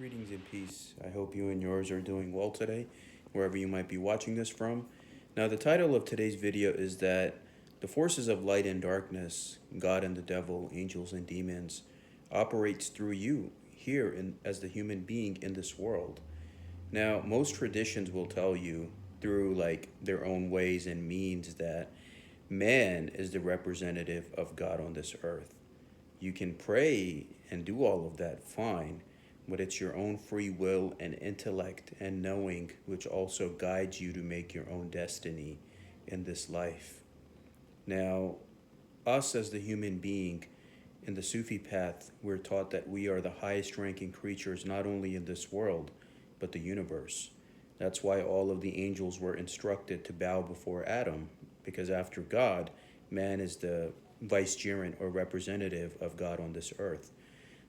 Greetings and peace. I hope you and yours are doing well today, wherever you might be watching this from. Now, the title of today's video is that the forces of light and darkness, God and the devil, angels and demons, operates through you here as the human being in this world. Now, most traditions will tell you through like their own ways and means that man is the representative of God on this earth. You can pray and do all of that, fine, but it's your own free will and intellect and knowing which also guides you to make your own destiny in this life. Now, us as the human being in the Sufi path, we're taught that we are the highest ranking creatures not only in this world, but the universe. That's why all of the angels were instructed to bow before Adam, because after God, man is the vicegerent or representative of God on this earth.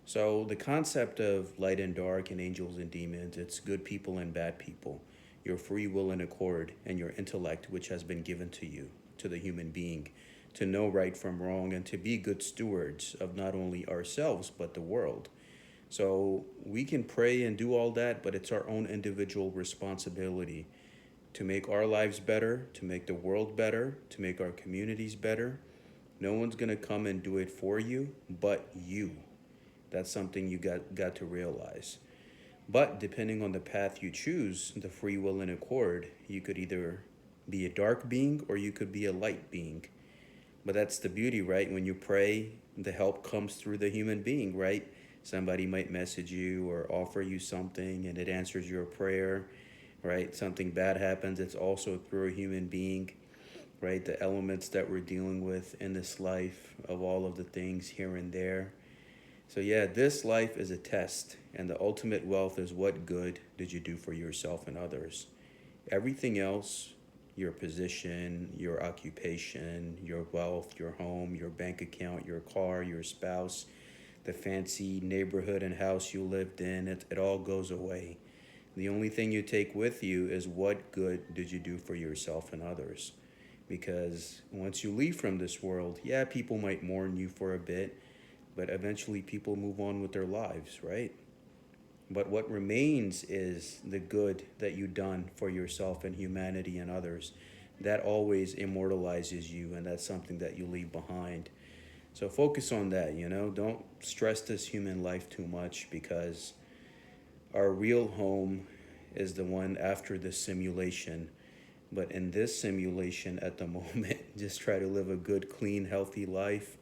So the concept of light and dark and angels and demons, it's good people and bad people, your free will and accord, and your intellect, which has been given to you, to the human being, to know right from wrong and to be good stewards of not only ourselves, but the world. So we can pray and do all that, but it's our own individual responsibility to make our lives better, to make the world better, to make our communities better. No one's going to come and do it for you but you. That's something you got to realize. But depending on the path you choose, the free will and accord, you could either be a dark being or you could be a light being. But that's the beauty, right? When you pray, the help comes through the human being, right? Somebody might message you or offer you something and it answers your prayer, right? Something bad happens, it's also through a human being, right? The elements that we're dealing with in this life of all of the things here and there. So yeah, this life is a test, and the ultimate wealth is what good did you do for yourself and others. Everything else, your position, your occupation, your wealth, your home, your bank account, your car, your spouse, the fancy neighborhood and house you lived in, it all goes away. The only thing you take with you is what good did you do for yourself and others. Because once you leave from this world, yeah, people might mourn you for a bit, but eventually people move on with their lives, right? But what remains is the good that you've done for yourself and humanity and others. That always immortalizes you, and that's something that you leave behind. So focus on that, Don't stress this human life too much, because our real home is the one after this simulation. But in this simulation at the moment, just try to live a good, clean, healthy life.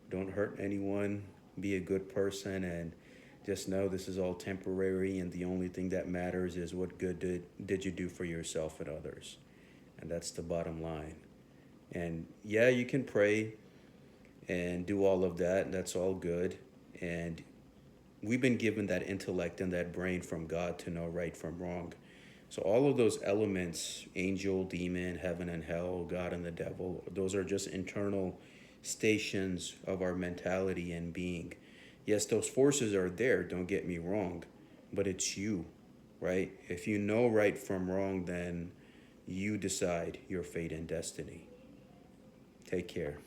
Don't hurt anyone. Be a good person, and just know this is all temporary, and the only thing that matters is what good did you do for yourself and others. And that's the bottom line. And yeah, you can pray and do all of that. That's all good. And we've been given that intellect and that brain from God to know right from wrong. So all of those elements, angel, demon, heaven and hell, God and the devil, those are just internal stations of our mentality and being. Yes, those forces are there, don't get me wrong, but it's you, right? If you know right from wrong, then you decide your fate and destiny. Take care.